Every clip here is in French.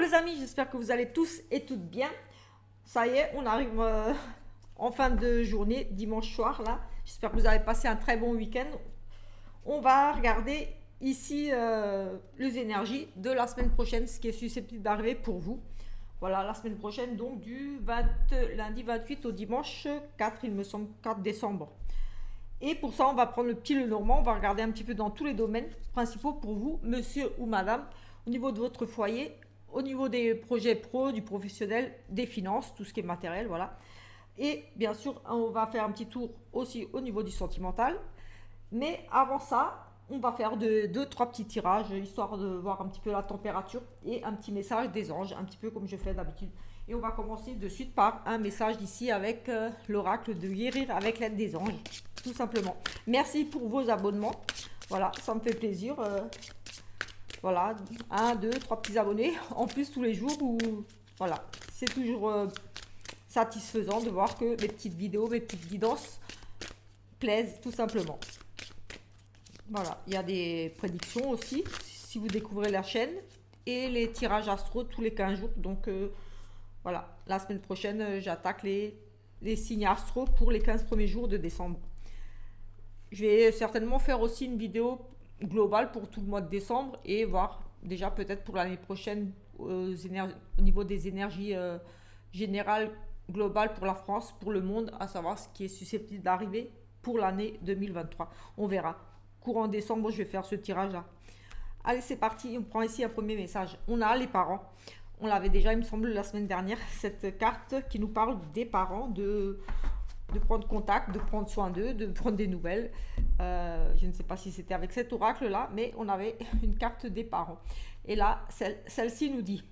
les amis, j'espère que vous allez tous et toutes bien. Ça y est, on arrive en fin de journée, dimanche soir là. J'espère que vous avez passé un très bon week-end. On va regarder ici les énergies de la semaine prochaine, ce qui est susceptible d'arriver pour vous. Voilà, la semaine prochaine, donc du lundi 28 au dimanche 4, il me semble, 4 décembre. Et pour ça, on va prendre le petit Lenormand, on va regarder un petit peu dans tous les domaines principaux pour vous, monsieur ou madame, au niveau de votre foyer, au niveau des projets pro, du professionnel, des finances, tout ce qui est matériel, voilà. Et bien sûr, on va faire un petit tour aussi au niveau du sentimental. Mais avant ça, on va faire deux, trois petits tirages, histoire de voir un petit peu la température et un petit message des anges, un petit peu comme je fais d'habitude. Et on va commencer de suite par un message d'ici avec l'oracle de guérir avec l'aide des anges, tout simplement. Merci pour vos abonnements. Voilà, ça me fait plaisir. Voilà, un, deux, trois petits abonnés en plus tous les jours. Voilà, c'est toujours satisfaisant de voir que mes petites vidéos, mes petites guidances plaisent tout simplement. Voilà, il y a des prédictions aussi, si vous découvrez la chaîne, et les tirages astro tous les 15 jours. Donc voilà, la semaine prochaine, j'attaque les signes astro pour les 15 premiers jours de décembre. Je vais certainement faire aussi une vidéo globale pour tout le mois de décembre et voir déjà peut-être pour l'année prochaine au niveau des énergies générales globales pour la France, pour le monde, à savoir ce qui est susceptible d'arriver pour l'année 2023. On verra. Courant décembre, je vais faire ce tirage-là. Allez, c'est parti. On prend ici un premier message. On a les parents. On l'avait déjà, il me semble, la semaine dernière, cette carte qui nous parle des parents, de prendre contact, de prendre soin d'eux, de prendre des nouvelles. Je ne sais pas si c'était avec cet oracle-là, mais on avait une carte des parents. Et là, celle-ci nous dit,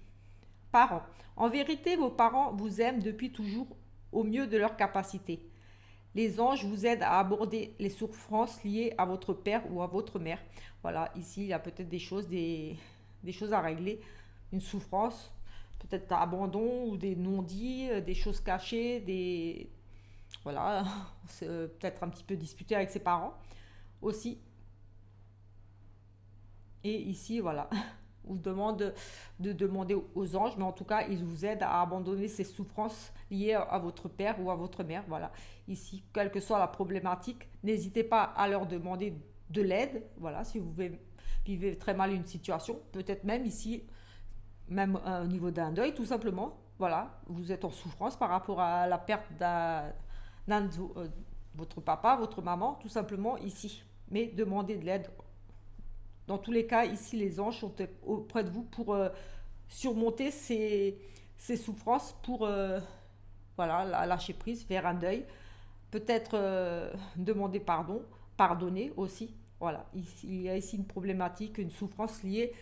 parents, en vérité, vos parents vous aiment depuis toujours au mieux de leur capacité. Les anges vous aident à aborder les souffrances liées à votre père ou à votre mère. Voilà, ici, il y a peut-être des choses à régler. Une souffrance, peut-être d'abandon ou des non-dits, des choses cachées, voilà, peut-être un petit peu disputé avec ses parents aussi. Et ici, voilà, on vous demande de demander aux anges, mais en tout cas, ils vous aident à abandonner ces souffrances liées à votre père ou à votre mère. Voilà, ici, quelle que soit la problématique, n'hésitez pas à leur demander de l'aide. Voilà, si vous vivez très mal une situation, peut-être même ici, même au niveau d'un deuil, tout simplement. Voilà, vous êtes en souffrance par rapport à la perte d'un de votre papa, votre maman, tout simplement ici. Mais demandez de l'aide. Dans tous les cas, ici, les anges sont auprès de vous pour surmonter ces souffrances, pour voilà, lâcher prise, faire un deuil. Peut-être demander pardon, pardonner aussi. Voilà, il y a ici une problématique, une souffrance liée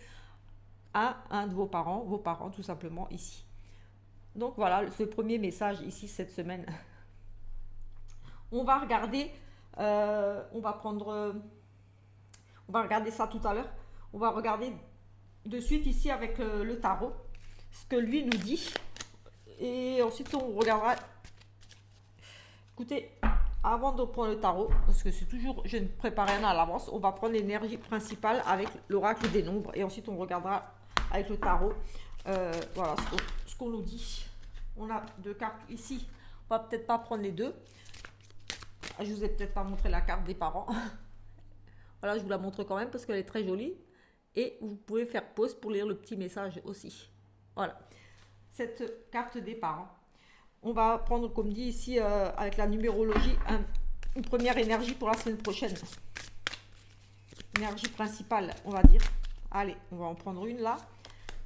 à un de vos parents tout simplement ici. Donc voilà, ce premier message ici cette semaine. On va regarder, on va regarder ça tout à l'heure. On va regarder de suite ici avec le tarot, ce que lui nous dit. Et ensuite on regardera. Écoutez, avant de prendre le tarot, parce que c'est toujours, je ne prépare rien à l'avance, on va prendre l'énergie principale avec l'oracle des nombres. Et ensuite on regardera avec le tarot, voilà ce qu'on nous dit. On a deux cartes ici. On va peut-être pas prendre les deux. Je vous ai peut-être pas montré la carte des parents. Voilà, je vous la montre quand même parce qu'elle est très jolie. Et vous pouvez faire pause pour lire le petit message aussi. Voilà. Cette carte des parents. On va prendre, comme dit ici, avec la numérologie, une première énergie pour la semaine prochaine. Énergie principale, on va dire. Allez, on va en prendre une là.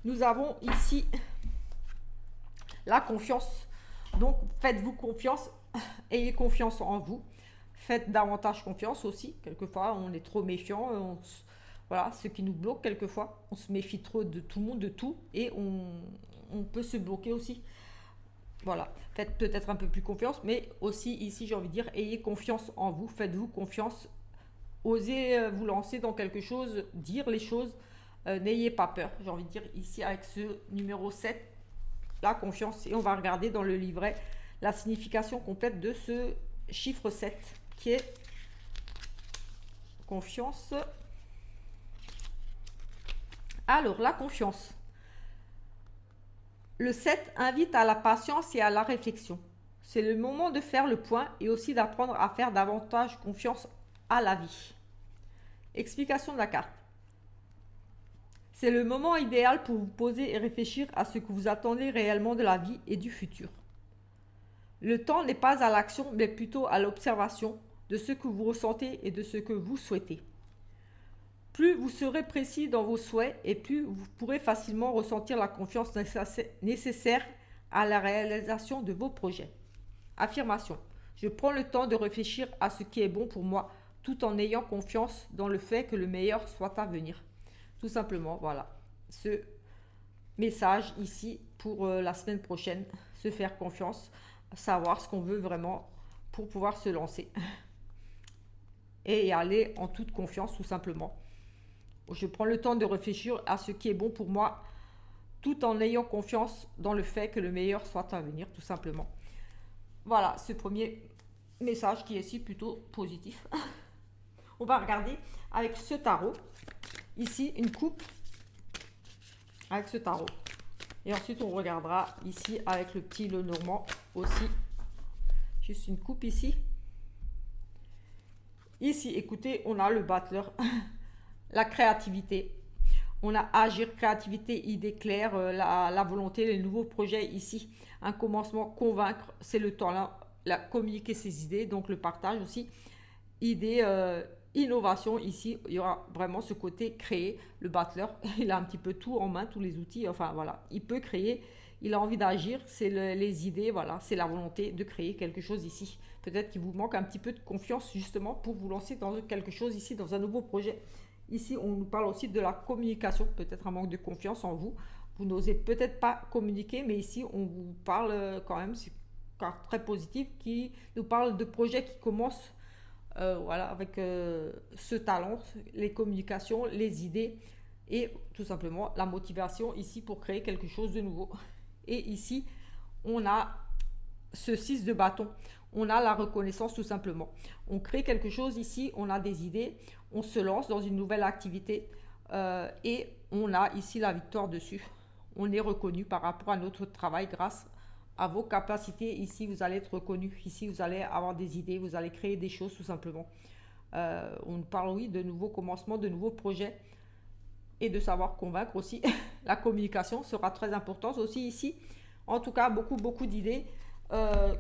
Nous avons ici la confiance. Donc, faites-vous confiance. Ayez confiance en vous. Faites davantage confiance aussi. Quelquefois, on est trop méfiant. Voilà, ce qui nous bloque quelquefois. On se méfie trop de tout le monde, de tout. Et on peut se bloquer aussi. Voilà, faites peut-être un peu plus confiance. Mais aussi, ici, j'ai envie de dire, ayez confiance en vous. Faites-vous confiance. Osez vous lancer dans quelque chose. Dire les choses. N'ayez pas peur. J'ai envie de dire ici, avec ce numéro 7, la confiance. Et on va regarder dans le livret la signification complète de ce chiffre 7 qui est confiance. Alors, la confiance. Le 7 invite à la patience et à la réflexion. C'est le moment de faire le point et aussi d'apprendre à faire davantage confiance à la vie. Explication de la carte. C'est le moment idéal pour vous poser et réfléchir à ce que vous attendez réellement de la vie et du futur. Le temps n'est pas à l'action, mais plutôt à l'observation de ce que vous ressentez et de ce que vous souhaitez. Plus vous serez précis dans vos souhaits et plus vous pourrez facilement ressentir la confiance nécessaire à la réalisation de vos projets. Affirmation. Je prends le temps de réfléchir à ce qui est bon pour moi tout en ayant confiance dans le fait que le meilleur soit à venir. Tout simplement, voilà. Ce message ici pour la semaine prochaine, se faire confiance, savoir ce qu'on veut vraiment pour pouvoir se lancer et y aller en toute confiance tout simplement. Je prends le temps de réfléchir à ce qui est bon pour moi tout en ayant confiance dans le fait que le meilleur soit à venir tout simplement. Voilà ce premier message qui est ici plutôt positif. On va regarder avec ce tarot. Ici une coupe avec ce tarot. Et ensuite on regardera ici avec le petit Lenormand aussi. Juste une coupe ici. Ici, écoutez, on a le battleur. La créativité. On a agir, créativité, idée claire, la volonté, les nouveaux projets ici. Un commencement, convaincre, c'est le temps là. Communiquer ses idées, donc le partage aussi. Idée, innovation ici, il y aura vraiment ce côté créer. Le battleur, il a un petit peu tout en main, tous les outils. Enfin voilà, il peut créer. Il a envie d'agir, c'est les idées, voilà, c'est la volonté de créer quelque chose ici. Peut-être qu'il vous manque un petit peu de confiance justement pour vous lancer dans quelque chose ici, dans un nouveau projet. Ici, on nous parle aussi de la communication, peut-être un manque de confiance en vous. Vous n'osez peut-être pas communiquer, mais ici, on vous parle quand même, c'est une carte très positive qui nous parle de projets qui commencent voilà, avec ce talent, les communications, les idées et tout simplement la motivation ici pour créer quelque chose de nouveau. Et ici, on a ce 6 de bâton. On a la reconnaissance tout simplement. On crée quelque chose ici, on a des idées, on se lance dans une nouvelle activité et on a ici la victoire dessus. On est reconnu par rapport à notre travail grâce à vos capacités. Ici, vous allez être reconnu. Ici, vous allez avoir des idées, vous allez créer des choses tout simplement. On parle, oui, de nouveaux commencements, de nouveaux projets et de savoir convaincre aussi. La communication sera très importante aussi ici. En tout cas, beaucoup d'idées.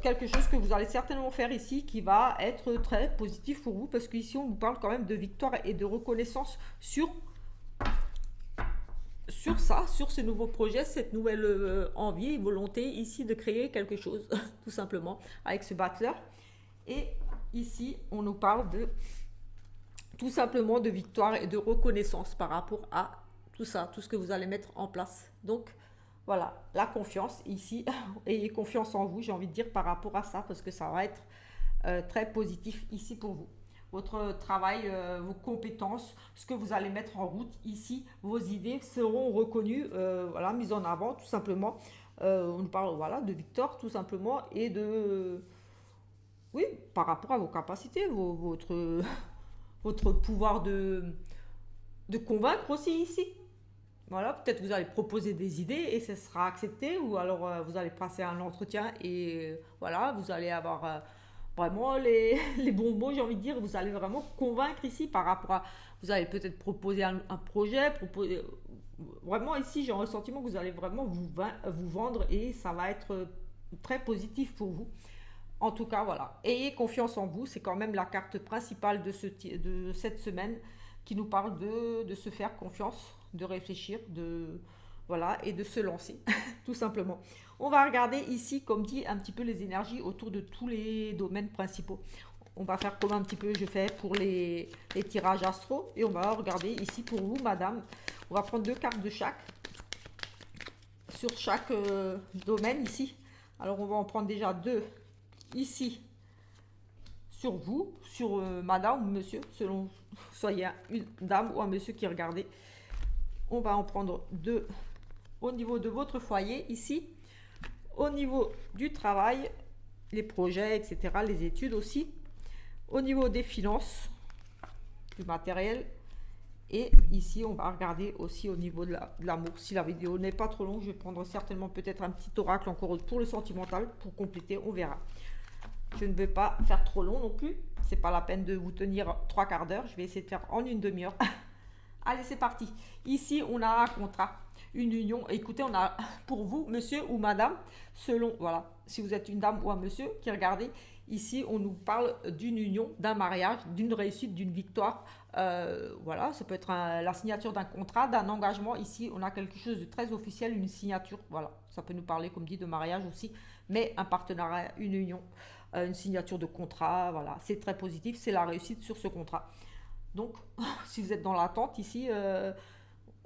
Quelque chose que vous allez certainement faire ici qui va être très positif pour vous parce qu'ici on vous parle quand même de victoire et de reconnaissance sur ça, sur ce nouveau projet, cette nouvelle envie et volonté ici de créer quelque chose tout simplement avec ce battleur. Et ici on nous parle de tout simplement de victoire et de reconnaissance par rapport à tout ça, tout ce que vous allez mettre en place. Donc voilà, la confiance ici, ayez confiance en vous, j'ai envie de dire par rapport à ça, parce que ça va être très positif ici pour vous. Votre travail, vos compétences, ce que vous allez mettre en route ici, vos idées seront reconnues, voilà, mises en avant tout simplement. On parle voilà, de victoire tout simplement et de... Oui, par rapport à vos capacités, votre pouvoir de convaincre aussi ici. Voilà, peut-être vous allez proposer des idées et ça sera accepté ou alors vous allez passer un entretien et voilà, vous allez avoir vraiment les bons mots, j'ai envie de dire, vous allez vraiment convaincre ici par rapport à, vous allez peut-être proposer un projet, vraiment ici j'ai un sentiment que vous allez vraiment vous vendre et ça va être très positif pour vous. En tout cas, voilà, ayez confiance en vous, c'est quand même la carte principale de cette semaine qui nous parle de se faire confiance, de réfléchir, voilà, et de se lancer, tout simplement. On va regarder ici, comme dit, un petit peu les énergies autour de tous les domaines principaux. On va faire comme un petit peu je fais pour les tirages astro. Et on va regarder ici pour vous, madame. On va prendre 2 cartes de chaque, sur chaque domaine ici. Alors, on va en prendre déjà 2 ici, sur vous, sur madame ou monsieur, selon soyez une dame ou un monsieur qui regardez. On va en prendre 2 au niveau de votre foyer ici, au niveau du travail, les projets, etc., les études aussi, au niveau des finances, du matériel, Et ici, on va regarder aussi au niveau de l'amour. Si la vidéo n'est pas trop longue, je vais prendre certainement peut-être un petit oracle encore pour le sentimental, pour compléter, on verra. Je ne vais pas faire trop long non plus. C'est pas la peine de vous tenir 3/4 d'heure. Je vais essayer de faire en une demi-heure. Allez, c'est parti. Ici, on a un contrat, une union. Écoutez, on a pour vous, monsieur ou madame, selon, voilà, si vous êtes une dame ou un monsieur qui regardez, ici, on nous parle d'une union, d'un mariage, d'une réussite, d'une victoire. Voilà, ça peut être la signature d'un contrat, d'un engagement. Ici, on a quelque chose de très officiel, une signature. Voilà, ça peut nous parler, comme dit, de mariage aussi, mais un partenariat, une union, une signature de contrat. Voilà, c'est très positif, c'est la réussite sur ce contrat. Donc, si vous êtes dans l'attente ici,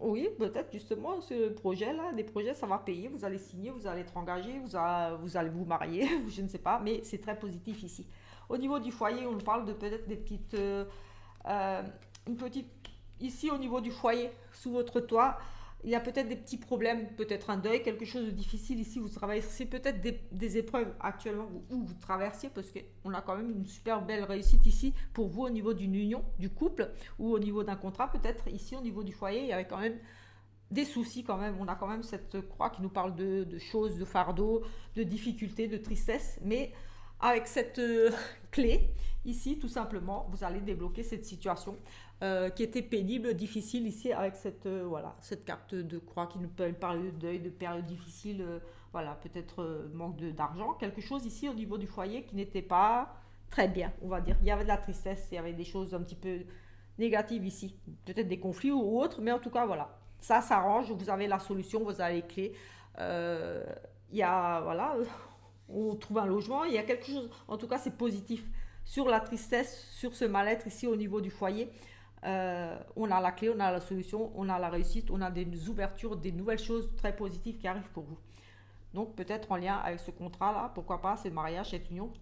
oui, peut-être justement ce projet-là, des projets, ça va payer, vous allez signer, vous allez être engagé, vous allez vous marier, je ne sais pas, mais c'est très positif ici. Au niveau du foyer, on parle de peut-être des petites, une petite, ici au niveau du foyer, sous votre toit, il y a peut-être des petits problèmes, peut-être un deuil, quelque chose de difficile ici, vous traversez peut-être des épreuves actuellement où vous traversiez, parce qu'on a quand même une super belle réussite ici pour vous au niveau d'une union, du couple, ou au niveau d'un contrat, peut-être ici au niveau du foyer, il y avait quand même des soucis quand même, on a quand même cette croix qui nous parle de choses, de fardeaux, de difficultés, de tristesse, mais avec cette clé, ici, tout simplement, vous allez débloquer cette situation qui était pénible, difficile ici avec voilà, cette carte de croix qui nous parle de deuil, de période difficile, voilà, peut-être manque d'argent, quelque chose ici au niveau du foyer qui n'était pas très bien, on va dire. Il y avait de la tristesse, il y avait des choses un petit peu négatives ici, peut-être des conflits ou autres, mais en tout cas, voilà, ça s'arrange, vous avez la solution, vous avez les clés. Il y a, voilà, on trouve un logement, il y a quelque chose, en tout cas c'est positif. Sur la tristesse, sur ce mal-être ici au niveau du foyer, on a la clé, on a la solution, on a la réussite, on a des ouvertures, des nouvelles choses très positives qui arrivent pour vous. Donc peut-être en lien avec ce contrat-là, pourquoi pas, ce mariage, cette union,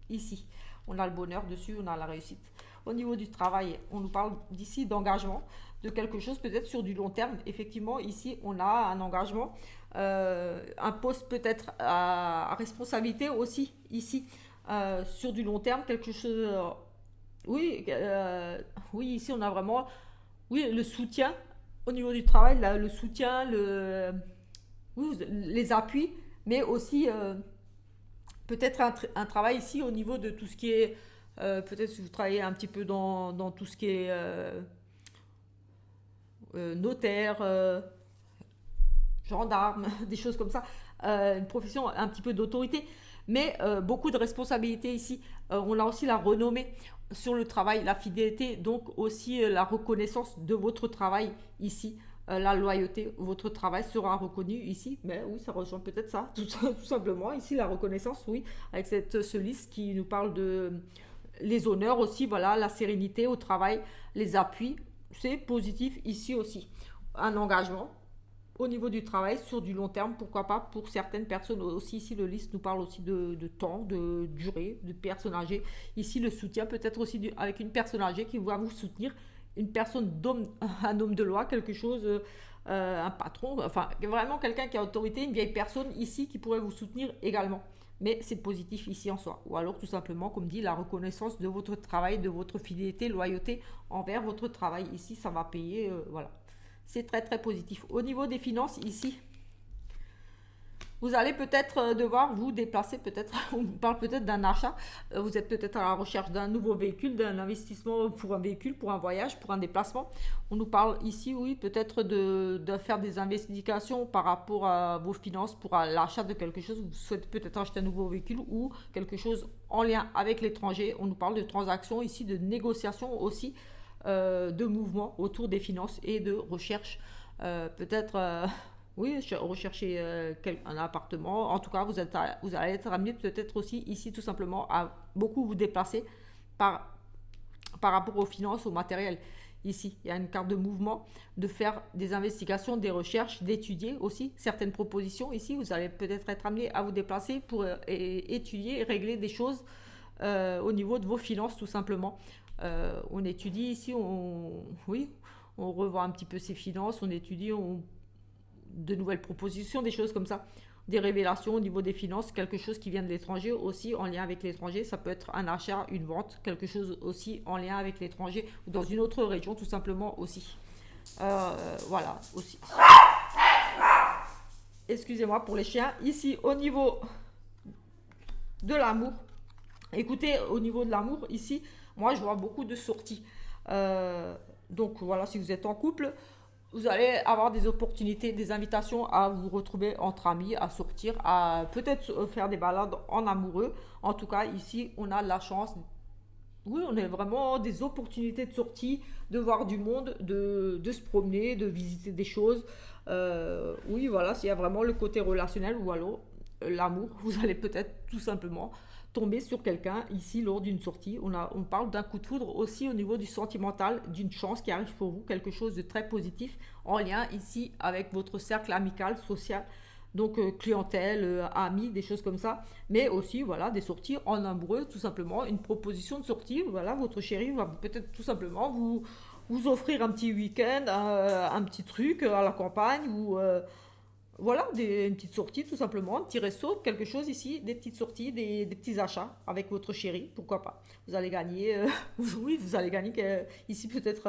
ici. On a le bonheur dessus, on a la réussite. Au niveau du travail, on nous parle d'ici d'engagement, de quelque chose peut-être sur du long terme. Effectivement, ici, on a un engagement, un poste peut-être à responsabilité aussi, ici, sur du long terme, quelque chose... oui, oui, ici, on a vraiment oui, le soutien au niveau du travail, le soutien, oui, les appuis, mais aussi peut-être un travail ici au niveau de tout ce qui est... peut-être si vous travaillez un petit peu dans tout ce qui est notaire, gendarme, des choses comme ça, une profession un petit peu d'autorité, mais beaucoup de responsabilités ici. On a aussi la renommée sur le travail, la fidélité, donc aussi la reconnaissance de votre travail ici. La loyauté, votre travail sera reconnu ici, mais oui, ça rejoint peut-être ça, tout simplement. Ici, la reconnaissance, oui, avec ce liste qui nous parle de les honneurs aussi, voilà, la sérénité au travail, les appuis, c'est positif ici aussi. Un engagement au niveau du travail sur du long terme, pourquoi pas pour certaines personnes aussi. Ici, le liste nous parle aussi de temps, de durée, de personnes âgées. Ici, le soutien peut être aussi avec une personne âgée qui va vous soutenir, une personne un homme de loi, quelque chose, un patron, enfin vraiment quelqu'un qui a autorité, une vieille personne ici qui pourrait vous soutenir également. Mais c'est positif ici en soi. Ou alors tout simplement, comme dit, la reconnaissance de votre travail, de votre fidélité, loyauté envers votre travail. Ici, ça va payer, voilà. C'est très très positif. Au niveau des finances, ici, vous allez peut-être devoir vous déplacer, peut-être, on parle peut-être d'un achat, vous êtes peut-être à la recherche d'un nouveau véhicule, d'un investissement pour un véhicule, pour un voyage, pour un déplacement. On nous parle ici, oui, peut-être de faire des investigations par rapport à vos finances pour l'achat de quelque chose. Vous souhaitez peut-être acheter un nouveau véhicule ou quelque chose en lien avec l'étranger. On nous parle de transactions ici, de négociations aussi, de mouvements autour des finances et de recherche, peut-être... oui, rechercher un appartement. En tout cas, vous allez être amené peut-être aussi ici tout simplement à beaucoup vous déplacer par rapport aux finances, au matériel. Ici, il y a une carte de mouvement, de faire des investigations, des recherches, d'étudier aussi certaines propositions. Ici, vous allez peut-être être amené à vous déplacer pour étudier, régler des choses au niveau de vos finances tout simplement. On étudie ici, oui, on revoit un petit peu ses finances, on étudie, de nouvelles propositions, des choses comme ça, des révélations au niveau des finances, quelque chose qui vient de l'étranger aussi en lien avec l'étranger. Ça peut être un achat, une vente, quelque chose aussi en lien avec l'étranger ou dans une autre région tout simplement aussi. Voilà, aussi. Excusez-moi pour les chiens. Ici, au niveau de l'amour, écoutez, au niveau de l'amour, ici, moi, je vois beaucoup de sorties. Donc, voilà, si vous êtes en couple, vous allez avoir des opportunités, des invitations à vous retrouver entre amis, à sortir, à peut-être faire des balades en amoureux. En tout cas, ici, on a la chance. Oui, on a vraiment des opportunités de sortie, de voir du monde, de se promener, de visiter des choses. Oui, voilà, s'il y a vraiment le côté relationnel ou alors l'amour, vous allez peut-être tout simplement tomber sur quelqu'un ici lors d'une sortie. On parle d'un coup de foudre aussi au niveau du sentimental, d'une chance qui arrive pour vous, quelque chose de très positif en lien ici avec votre cercle amical, social. Donc clientèle, amis, des choses comme ça, mais aussi voilà des sorties en amoureux, tout simplement une proposition de sortie. Voilà, votre chéri va peut-être tout simplement vous offrir un petit week-end, un petit truc à la campagne ou voilà une petite sortie tout simplement, un petit resto, quelque chose ici, des petites sorties, des petits achats avec votre chéri, pourquoi pas. Vous allez gagner, oui, vous allez gagner ici peut-être,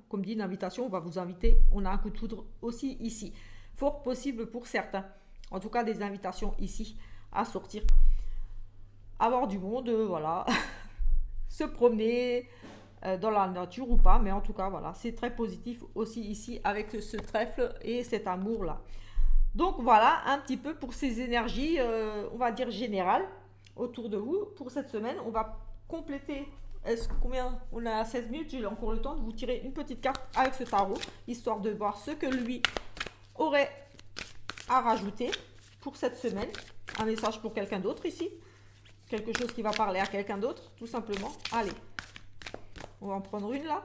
comme dit, une invitation, on va vous inviter, on a un coup de foudre aussi ici. Fort possible pour certains. En tout cas, des invitations ici à sortir, avoir du monde, voilà, se promener dans la nature ou pas, mais en tout cas, voilà, c'est très positif aussi ici avec ce trèfle et cet amour-là. Donc voilà, un petit peu pour ces énergies, on va dire générales, autour de vous. Pour cette semaine, on va compléter. Combien on a 16 minutes, j'ai encore le temps de vous tirer une petite carte avec ce tarot, histoire de voir ce que lui aurait à rajouter pour cette semaine. Un message pour quelqu'un d'autre ici. Quelque chose qui va parler à quelqu'un d'autre, tout simplement. Allez, on va en prendre une là.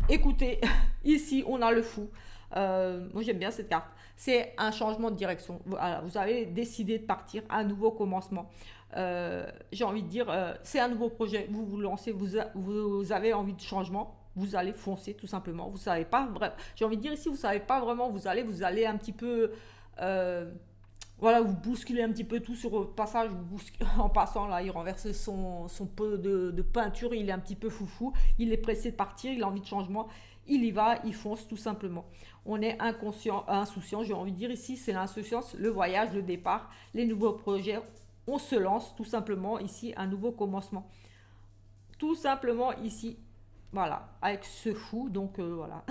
Écoutez, ici on a le fou. Moi j'aime bien cette carte. C'est un changement de direction. Voilà, vous avez décidé de partir, un nouveau commencement. J'ai envie de dire, c'est un nouveau projet. Vous vous lancez, vous avez envie de changement. Vous allez foncer tout simplement. Vous savez pas, bref, j'ai envie de dire ici, vous savez pas vraiment. Vous allez un petit peu, voilà, vous bousculez un petit peu tout sur le passage. En passant là, il renverse son pot de peinture. Il est un petit peu foufou. Il est pressé de partir. Il a envie de changement. Il y va, il fonce tout simplement. On est inconscient, insouciant, j'ai envie de dire ici, c'est l'insouciance, le voyage, le départ, les nouveaux projets. On se lance tout simplement ici, un nouveau commencement. Tout simplement ici, voilà, avec ce fou, donc voilà.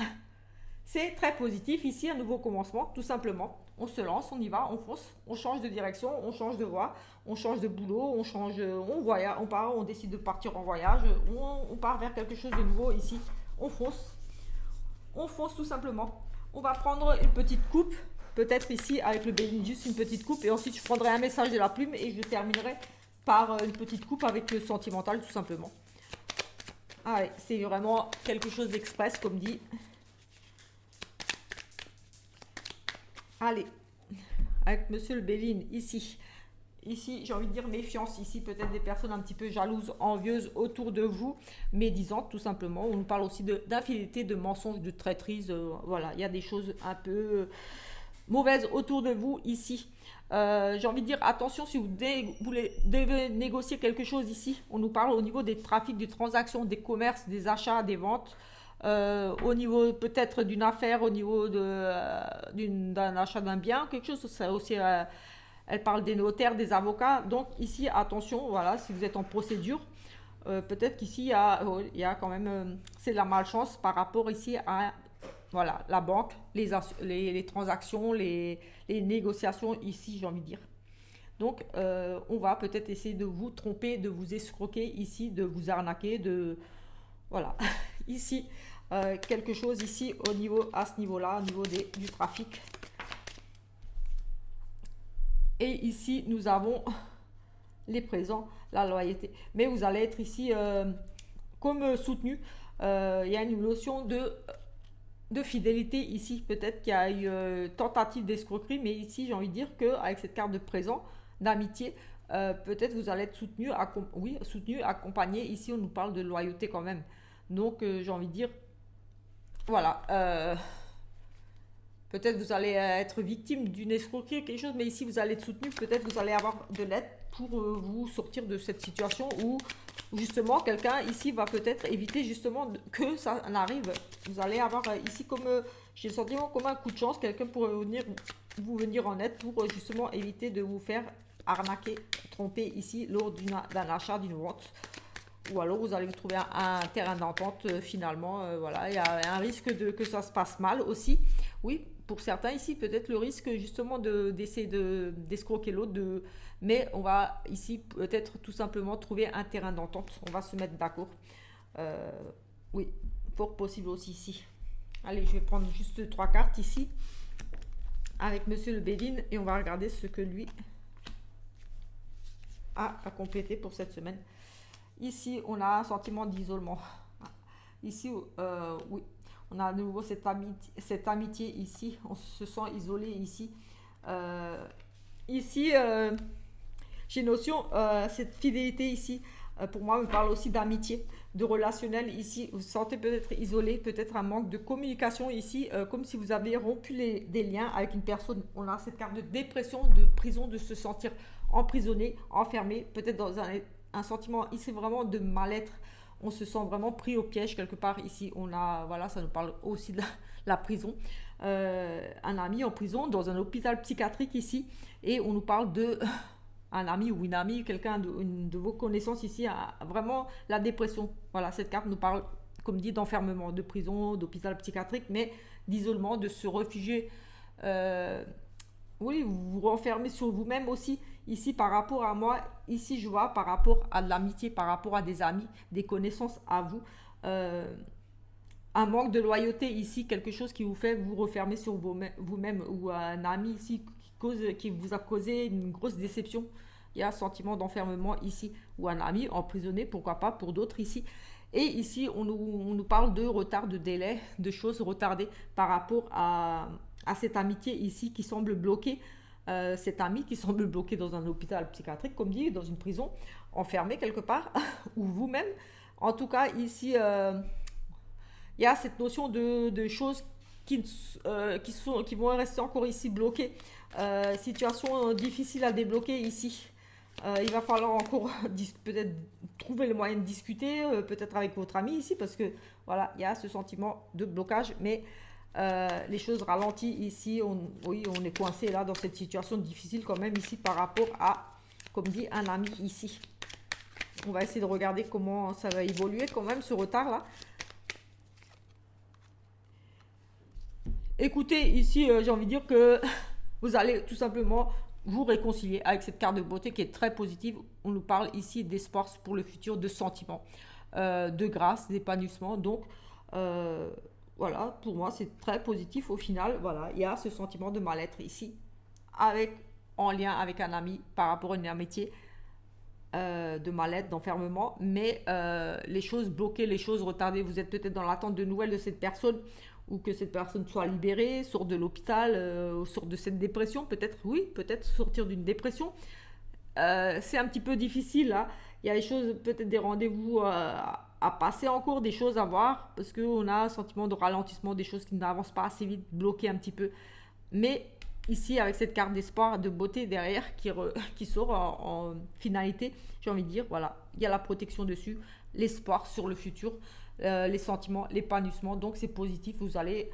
C'est très positif ici, un nouveau commencement, tout simplement. On se lance, on y va, on fonce, on change de direction, on change de voie, on change de boulot, on voyage, on part, on décide de partir en voyage, on part vers quelque chose de nouveau ici. On fonce tout simplement. On va prendre une petite coupe, peut-être ici avec le béni, juste une petite coupe, et ensuite je prendrai un message de la plume et je terminerai par une petite coupe avec le sentimental tout simplement. Allez, c'est vraiment quelque chose d'express comme dit. Allez, avec monsieur le Béline ici. Ici, j'ai envie de dire méfiance. Ici, peut-être des personnes un petit peu jalouses, envieuses autour de vous, médisantes tout simplement. On nous parle aussi d'infidélité, de mensonges, de traîtrise. Voilà, il y a des choses un peu mauvaises autour de vous ici. J'ai envie de dire attention si vous devez négocier quelque chose ici. On nous parle au niveau des trafics, des transactions, des commerces, des achats, des ventes. Au niveau peut-être d'une affaire, au niveau d'un achat d'un bien, quelque chose, ça aussi... elle parle des notaires, des avocats. Donc ici, attention, voilà, si vous êtes en procédure, peut-être qu'ici, il y a quand même... c'est de la malchance par rapport ici à voilà, la banque, les transactions, les négociations ici, j'ai envie de dire. Donc, on va peut-être essayer de vous tromper, de vous escroquer ici, de vous arnaquer, de... Voilà, ici, quelque chose ici à ce niveau-là, au niveau du trafic. Et ici, nous avons les présents, la loyauté. Mais vous allez être ici comme soutenu. Il y a une notion de fidélité ici. Peut-être qu'il y a eu tentative d'escroquerie, mais ici, j'ai envie de dire qu'avec cette carte de présent, d'amitié, peut-être vous allez être soutenu, accompagné. Ici, on nous parle de loyauté quand même. Donc, j'ai envie de dire, voilà. Peut-être vous allez être victime d'une escroquerie, quelque chose, mais ici vous allez être soutenu. Peut-être vous allez avoir de l'aide pour vous sortir de cette situation où justement quelqu'un ici va peut-être éviter justement que ça n'arrive. Vous allez avoir ici comme, j'ai le sentiment comme un coup de chance, quelqu'un pourrait vous venir en aide pour justement éviter de vous faire arnaquer, tromper ici lors d'un achat, d'une vente. Ou alors vous allez vous trouver un terrain d'entente finalement. Voilà, il y a un risque que ça se passe mal aussi. Oui, pour certains ici, peut-être le risque justement d'essayer d'escroquer l'autre. Mais on va ici peut-être tout simplement trouver un terrain d'entente. On va se mettre d'accord. Oui, fort possible aussi ici. Allez, je vais prendre juste 3 cartes ici avec Monsieur le Bévin et on va regarder ce que lui a à compléter pour cette semaine. Ici, on a un sentiment d'isolement. Ici, oui, on a à nouveau cette amitié ici. On se sent isolé ici. Ici, j'ai notion, cette fidélité ici, pour moi, me parle aussi d'amitié, de relationnel ici. Vous vous sentez peut-être isolé, peut-être un manque de communication ici, comme si vous avez rompu des liens avec une personne. On a cette carte de dépression, de prison, de se sentir emprisonné, enfermé, peut-être dans un sentiment ici vraiment de mal-être. On se sent vraiment pris au piège quelque part ici. On a, voilà, ça nous parle aussi de la prison. Un ami en prison dans un hôpital psychiatrique ici, et on nous parle de un ami ou une amie, quelqu'un de vos connaissances ici, a vraiment la dépression. Voilà, cette carte nous parle, comme dit, d'enfermement, de prison, d'hôpital psychiatrique, mais d'isolement, de se réfugier. Oui, vous vous renfermez sur vous-même aussi. Ici, par rapport à moi, ici, je vois par rapport à de l'amitié, par rapport à des amis, des connaissances à vous. Un manque de loyauté ici, quelque chose qui vous fait vous refermer sur vous-même, ou un ami ici qui vous a causé une grosse déception. Il y a un sentiment d'enfermement ici, ou un ami emprisonné, pourquoi pas pour d'autres ici. Et ici, on nous parle de retard, de délai, de choses retardées par rapport à cette amitié ici qui semble bloquée. Cet ami qui semble bloqué dans un hôpital psychiatrique, comme dit, dans une prison, enfermé quelque part, ou vous-même. En tout cas, ici, il y a cette notion de choses qui vont rester encore ici bloquées. Situation difficile à débloquer ici. Il va falloir encore peut-être trouver le moyen de discuter, peut-être avec votre ami ici, parce que voilà, il y a ce sentiment de blocage, mais les choses ralentissent ici. Oui, on est coincé là dans cette situation difficile quand même ici par rapport à, comme dit, un ami ici. On va essayer de regarder comment ça va évoluer quand même, ce retard là. Écoutez, ici, j'ai envie de dire que vous allez tout simplement vous réconcilier avec cette carte de beauté qui est très positive. On nous parle ici d'espoir pour le futur, de sentiments, de grâce, d'épanouissement. Donc, voilà, pour moi, c'est très positif au final. Voilà, il y a ce sentiment de mal-être ici, en lien avec un ami par rapport à une amitié, de mal-être, d'enfermement. Mais les choses bloquées, les choses retardées, vous êtes peut-être dans l'attente de nouvelles de cette personne, ou que cette personne soit libérée, sorte de l'hôpital, sorte de cette dépression, peut-être, oui, peut-être sortir d'une dépression. C'est un petit peu difficile, là. Il y a des choses, peut-être des rendez-vous à passer encore, des choses à voir, parce qu'on a un sentiment de ralentissement, des choses qui n'avancent pas assez vite, bloquées un petit peu. Mais ici, avec cette carte d'espoir, de beauté derrière, qui sort en finalité, j'ai envie de dire, voilà, il y a la protection dessus, l'espoir sur le futur, les sentiments, l'épanouissement. Donc c'est positif, vous allez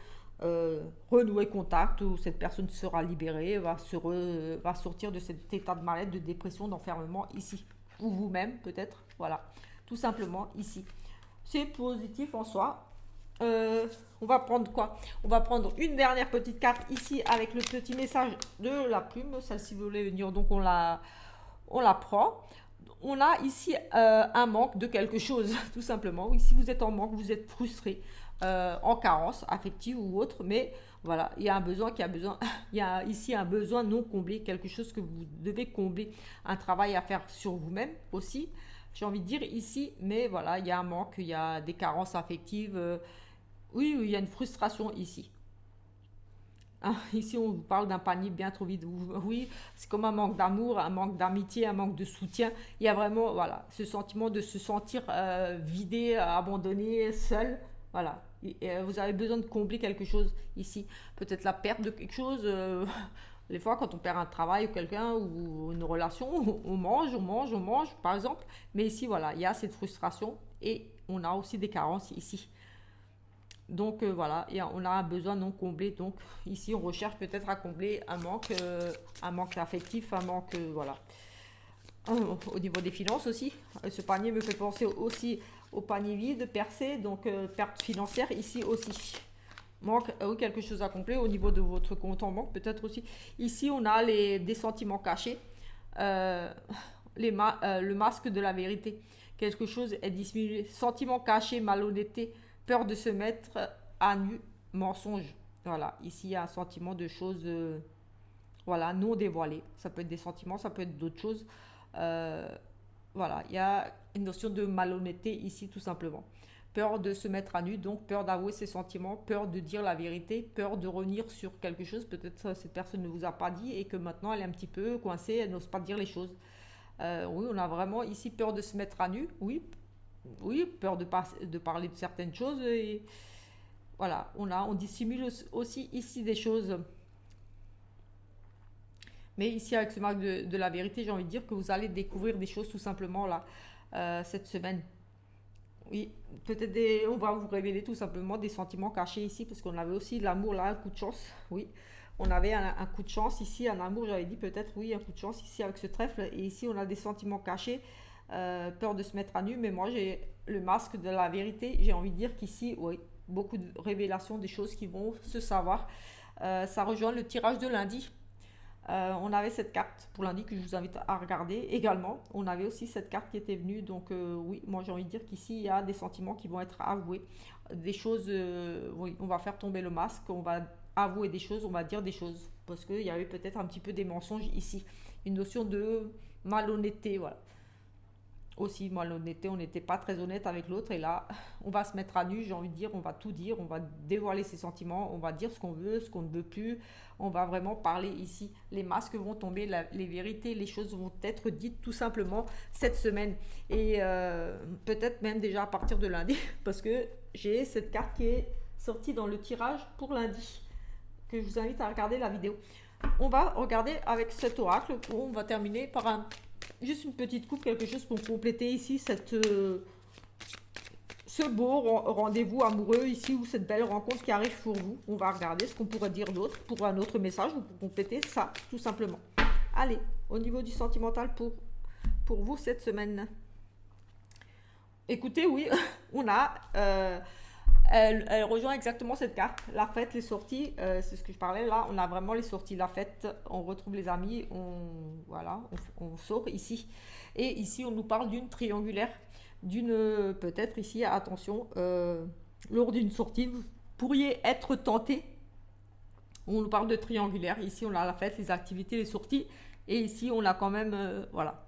renouer contact, où cette personne sera libérée, va sortir de cet état de mal-être, de dépression, d'enfermement ici, ou vous-même peut-être, voilà, tout simplement ici. C'est positif en soi. On va prendre quoi? On va prendre une dernière petite carte ici avec le petit message de la plume. Celle-ci voulait venir, donc on la prend. On a ici un manque de quelque chose, tout simplement. Oui, si vous êtes en manque, vous êtes frustré, en carence affective ou autre, mais voilà, il y a un besoin il y a ici un besoin non comblé, quelque chose que vous devez combler, un travail à faire sur vous-même aussi, j'ai envie de dire ici, mais voilà, il y a un manque, il y a des carences affectives, oui, il y a une frustration ici. Ah, ici, on vous parle d'un panier bien trop vide. Oui, c'est comme un manque d'amour, un manque d'amitié, un manque de soutien. Il y a vraiment, voilà, ce sentiment de se sentir vidé, abandonné, seul. Voilà, Vous avez besoin de combler quelque chose ici. Peut-être la perte de quelque chose. Les fois, quand on perd un travail ou quelqu'un ou une relation, on mange, par exemple. Mais ici, voilà, il y a cette frustration et on a aussi des carences ici. Donc voilà, on a un besoin non comblé. Donc ici, on recherche peut-être à combler un manque affectif, un manque, voilà. Au niveau des finances aussi, ce panier me fait penser aussi au panier vide, percé, donc perte financière ici aussi. Manque quelque chose à combler au niveau de votre compte en banque, peut-être aussi. Ici, on a des sentiments cachés, euh, le masque de la vérité. Quelque chose est dissimulé. Sentiments cachés, malhonnêteté, peur de se mettre à nu, mensonge. Voilà, ici, il y a un sentiment de choses voilà, non dévoilées. Ça peut être des sentiments, ça peut être d'autres choses. Euh, voilà, il y a une notion de malhonnêteté ici, tout simplement. Peur de se mettre à nu, donc peur d'avouer ses sentiments, peur de dire la vérité, peur de revenir sur quelque chose. Peut-être cette personne ne vous a pas dit et que maintenant elle est un petit peu coincée, elle n'ose pas dire les choses. Oui, on a vraiment ici peur de se mettre à nu, oui, oui, peur de parler de certaines choses. Et voilà, on dissimule aussi ici des choses. Mais ici, avec ce marque de la vérité, j'ai envie de dire que vous allez découvrir des choses tout simplement là, cette semaine. Oui, on va vous révéler tout simplement des sentiments cachés ici, parce qu'on avait aussi l'amour là, un coup de chance. Oui, on avait un coup de chance ici, un amour, j'avais dit peut-être, oui, un coup de chance ici avec ce trèfle. Et ici, on a des sentiments cachés, peur de se mettre à nu. Mais moi, j'ai le masque de la vérité. J'ai envie de dire qu'ici, oui, beaucoup de révélations, des choses qui vont se savoir. Ça rejoint le tirage de lundi. On avait cette carte pour lundi que je vous invite à regarder également. On avait aussi cette carte qui était venue. Donc oui, moi j'ai envie de dire qu'ici, il y a des sentiments qui vont être avoués. Des choses, oui, on va faire tomber le masque, on va avouer des choses, on va dire des choses. Parce qu'il y avait peut-être un petit peu des mensonges ici. Une notion de malhonnêteté, voilà. Aussi, malhonnêteté, on n'était pas très honnête avec l'autre. Et là, on va se mettre à nu, j'ai envie de dire, on va tout dire, on va dévoiler ses sentiments, on va dire ce qu'on veut, ce qu'on ne veut plus. On va vraiment parler ici. Les masques vont tomber, les vérités, les choses vont être dites tout simplement cette semaine. Et peut-être même déjà à partir de lundi, parce que j'ai cette carte qui est sortie dans le tirage pour lundi, que je vous invite à regarder la vidéo. On va regarder avec cet oracle, où on va terminer par juste une petite coupe, quelque chose pour compléter ici ce beau rendez-vous amoureux ici, ou cette belle rencontre qui arrive pour vous. On va regarder ce qu'on pourrait dire d'autre pour un autre message ou pour compléter ça, tout simplement. Allez, au niveau du sentimental pour vous cette semaine. Écoutez, oui, on a... elle rejoint exactement cette carte, la fête, les sorties, c'est ce que je parlais là, on a vraiment les sorties, la fête, on retrouve les amis, on sort ici. Et ici, on nous parle d'une triangulaire, peut-être ici, attention, lors d'une sortie, vous pourriez être tenté. On nous parle de triangulaire, ici on a la fête, les activités, les sorties, et ici on a quand même, voilà,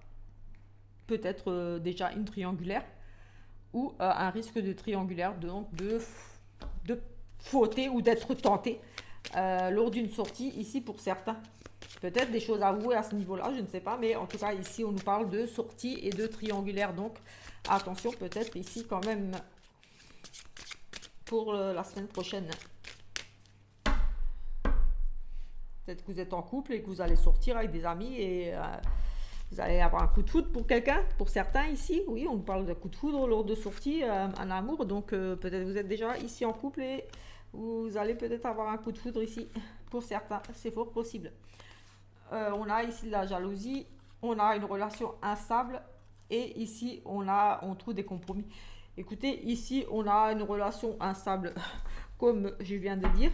peut-être déjà une triangulaire, ou un risque de triangulaire, donc de fauter ou d'être tenté lors d'une sortie ici pour certains. Peut-être des choses à avouer à ce niveau-là, je ne sais pas, mais en tout cas ici on nous parle de sortie et de triangulaire, donc attention peut-être ici quand même pour la semaine prochaine. Peut-être que vous êtes en couple et que vous allez sortir avec des amis et vous allez avoir un coup de foudre pour quelqu'un, pour certains ici. Oui, on parle de coup de foudre lors de sortie, un amour. Donc peut-être vous êtes déjà ici en couple et vous allez peut-être avoir un coup de foudre ici. Pour certains, c'est fort possible. On a ici de la jalousie, on a une relation instable et ici on trouve des compromis. Écoutez, ici on a une relation instable, comme je viens de dire,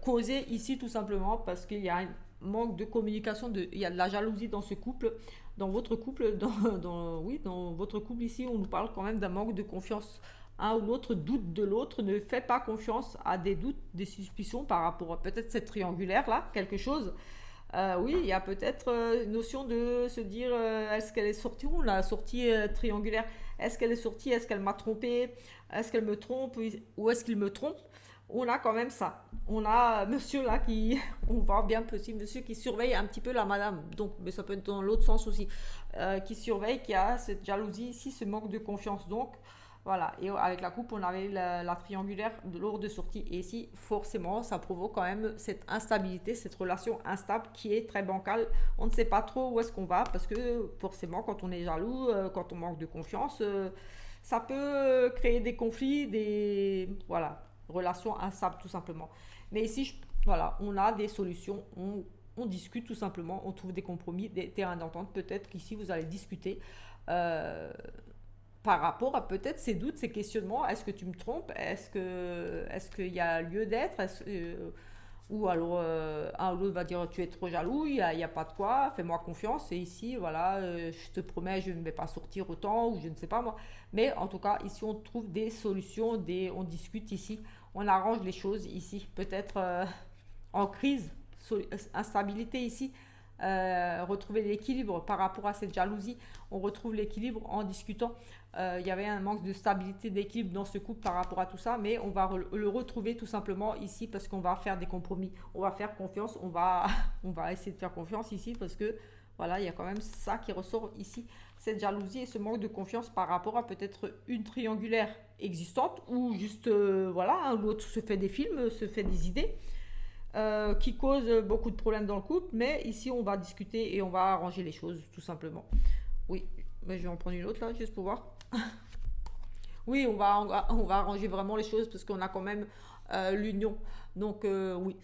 causée ici tout simplement parce qu'il y a un manque de communication, il y a de la jalousie dans ce couple, dans votre couple, dans votre couple ici, on nous parle quand même d'un manque de confiance. Un ou l'autre doute de l'autre, ne fait pas confiance, à des doutes, des suspicions par rapport à peut-être cette triangulaire là, quelque chose. Oui, il y a peut-être une notion de se dire est-ce qu'elle est sortie ou la sortie triangulaire, est-ce qu'elle est sortie, est-ce qu'elle m'a trompé, est-ce qu'elle me trompe ou est-ce qu'il me trompe. On a quand même ça. On a monsieur là on voit bien petit monsieur qui surveille un petit peu la madame, donc, mais ça peut être dans l'autre sens aussi, qui surveille, qui a cette jalousie ici, ce manque de confiance. Donc, Voilà, et avec la coupe, on avait la triangulaire de l'ordre de sortie. Et ici, forcément, ça provoque quand même cette instabilité, cette relation instable qui est très bancale. On ne sait pas trop où est-ce qu'on va parce que forcément, quand on est jaloux, quand on manque de confiance, ça peut créer des conflits, des voilà, relations instables tout simplement. Mais ici, voilà, on a des solutions, on discute tout simplement, on trouve des compromis, des terrains d'entente. Peut-être qu'ici, vous allez discuter. Euh, Par rapport à peut-être ces doutes, ces questionnements, est-ce que tu me trompes? Est-ce qu'il y a lieu d'être? Ou alors un ou l'autre va dire tu es trop jaloux, il y a pas de quoi, fais-moi confiance. Et ici, voilà, je te promets, je ne vais pas sortir autant, ou je ne sais pas moi. Mais en tout cas, ici, on trouve des solutions, on discute ici, on arrange les choses ici. Peut-être en crise, instabilité ici, retrouver l'équilibre par rapport à cette jalousie. On retrouve l'équilibre en discutant. Il y avait un manque de stabilité, d'équilibre dans ce couple par rapport à tout ça, mais on va le retrouver tout simplement ici parce qu'on va faire des compromis. On va faire confiance, on va essayer de faire confiance ici parce que voilà, il y a quand même ça qui ressort ici, cette jalousie et ce manque de confiance par rapport à peut-être une triangulaire existante ou juste voilà, un ou l'autre se fait des films, se fait des idées qui cause beaucoup de problèmes dans le couple, mais ici on va discuter et on va arranger les choses tout simplement. Oui, mais je vais en prendre une autre là, juste pour voir. Oui, on va arranger vraiment les choses parce qu'on a quand même l'union. Donc oui,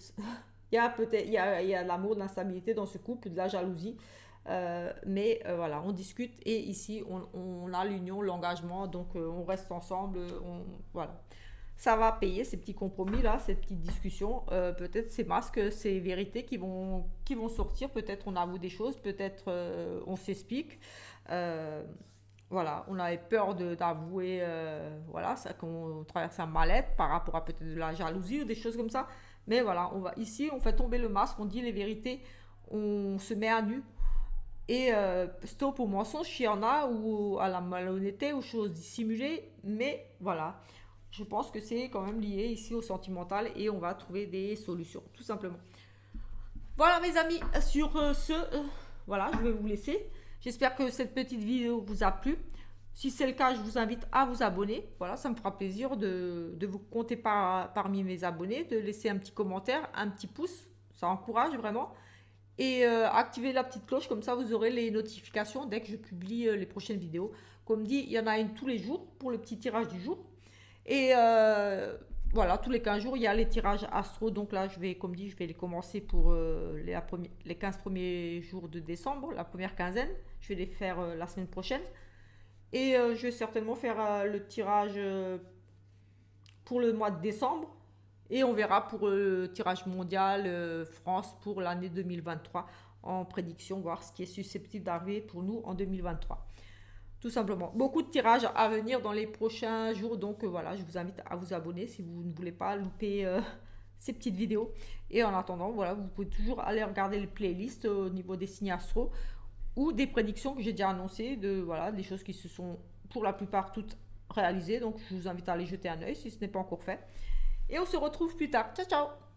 il y a peut-être il y a de l'amour, de l'instabilité dans ce couple, de la jalousie. Mais voilà, on discute et ici on a l'union, l'engagement, donc on reste ensemble, voilà. Ça va payer ces petits compromis là, ces petites discussions, peut-être ces masques, ces vérités qui vont sortir, peut-être on avoue des choses, peut-être on s'explique. Euh, voilà, on avait peur d'avouer, voilà, ça, qu'on traverse un mal-être par rapport à peut-être de la jalousie ou des choses comme ça. Mais voilà, ici, on fait tomber le masque, on dit les vérités, on se met à nu. Et stop au mensonge, s'il y en a, ou à la malhonnêteté, aux choses dissimulées. Mais voilà, je pense que c'est quand même lié ici au sentimental et on va trouver des solutions, tout simplement. Voilà mes amis, sur voilà, je vais vous laisser. J'espère que cette petite vidéo vous a plu. Si c'est le cas, je vous invite à vous abonner. Voilà, ça me fera plaisir de vous compter parmi mes abonnés, de laisser un petit commentaire, un petit pouce. Ça encourage vraiment. Et activez la petite cloche, comme ça vous aurez les notifications dès que je publie les prochaines vidéos. Comme dit, il y en a une tous les jours pour le petit tirage du jour. Et voilà, tous les 15 jours, il y a les tirages astro. Donc là, comme dit, je vais les commencer pour les 15 premiers jours de décembre, la première quinzaine. Je vais les faire la semaine prochaine. Et je vais certainement faire le tirage pour le mois de décembre. Et on verra pour le tirage mondial France pour l'année 2023 en prédiction, voir ce qui est susceptible d'arriver pour nous en 2023. Tout simplement. Beaucoup de tirages à venir dans les prochains jours. Donc voilà, je vous invite à vous abonner si vous ne voulez pas louper ces petites vidéos. Et en attendant, voilà, vous pouvez toujours aller regarder les playlists au niveau des signes astro ou des prédictions que j'ai déjà annoncées, voilà, des choses qui se sont pour la plupart toutes réalisées. Donc je vous invite à aller jeter un œil si ce n'est pas encore fait. Et on se retrouve plus tard. Ciao, ciao!